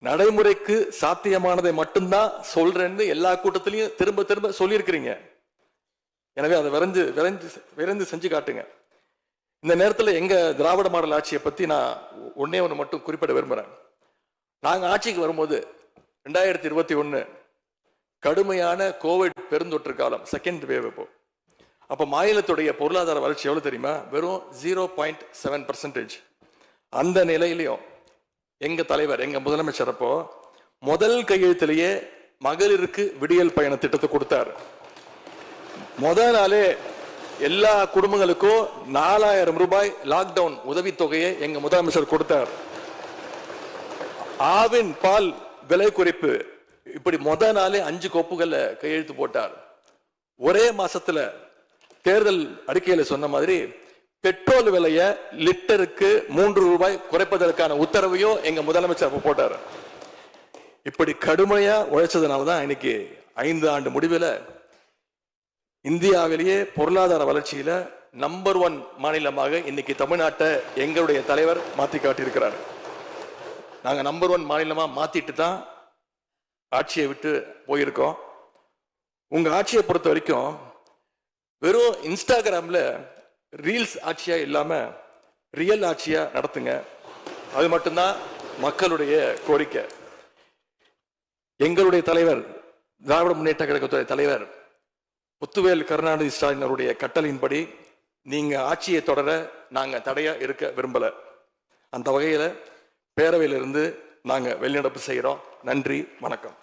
நடைமுறைக்கு சாத்தியமானதை மட்டும்தான் சொல்றேன்னு எல்லா கூட்டத்திலையும் திரும்ப திரும்ப சொல்லியிருக்கிறீங்க. எனவே அதை விரைந்து செஞ்சு காட்டுங்க. இந்த நேரத்தில் எங்க திராவிட மாடல் ஆட்சியை பத்தி நான் ஒன்னே ஒன்று மட்டும் குறிப்பிட விரும்புறேன். நாங்க ஆட்சிக்கு வரும்போது 2021 கடுமையான கோவிட் பெருந்தொற்று காலம், செகண்ட் வேவ். அப்ப மாநிலத்துடைய பொருளாதார வளர்ச்சி எவ்வளவு தெரியுமா? வெறும் 0.7%. அந்த நிலையிலையும் எங்க தலைவர், எங்க முதலமைச்சர் அப்போ முதல் கையெழுத்திலேயே மகளிருக்கு விடியல் பயண திட்டத்தை கொடுத்தார். முதல் நாளே எல்லா குடும்பங்களுக்கும் 4000 ரூபாய் லாக்டவுன் உதவித்தொகையை எங்க முதலமைச்சர் கொடுத்தார். ஆவின் பால் விலை குறைப்பு, இப்படி முதல் நாளே 5 கோப்புகள்ல கையெழுத்து போட்டார். ஒரே மாசத்துல தேர்தல் அறிக்கையில சொன்ன மாதிரி பெட்ரோல் விலைய லிட்டருக்கு 3 ரூபாய் குறைப்பதற்கான உத்தரவையும் எங்க முதலமைச்சர் போட்டார். இப்படி கடுமையா உழைச்சதுனாலதான் இன்னைக்கு 5 ஆண்டு முடிவில் இந்தியாவிலேயே பொருளாதார வளர்ச்சியில நம்பர் 1 மாநிலமாக இன்னைக்கு தமிழ்நாட்டை எங்களுடைய தலைவர் மாத்தி காட்டியிருக்கிறார். நாங்க நம்பர் 1 மாநிலமா மாத்திட்டு தான் ஆட்சியை விட்டு போயிருக்கோம். உங்க ஆட்சியை பொறுத்த வரைக்கும் வெறும் இன்ஸ்டாகிராம்ல ரீல்ஸ் ஆட்சியா இல்லாம ரியல் ஆட்சியா நடத்துங்க. அது மட்டும்தான் மக்களுடைய கோரிக்கை. எங்களுடைய தலைவர், திராவிட முன்னேற்ற கழகத்துடைய தலைவர் முத்துவேல் கருணாநிதி ஸ்டாலின் அவருடைய கட்டளையின்படி நீங்க ஆட்சியை தொடர நாங்க தடையா இருக்க விரும்பல. அந்த வகையில பேரவையிலிருந்து நாங்க வெளிநடப்பு செய்கிறோம். நன்றி, வணக்கம்.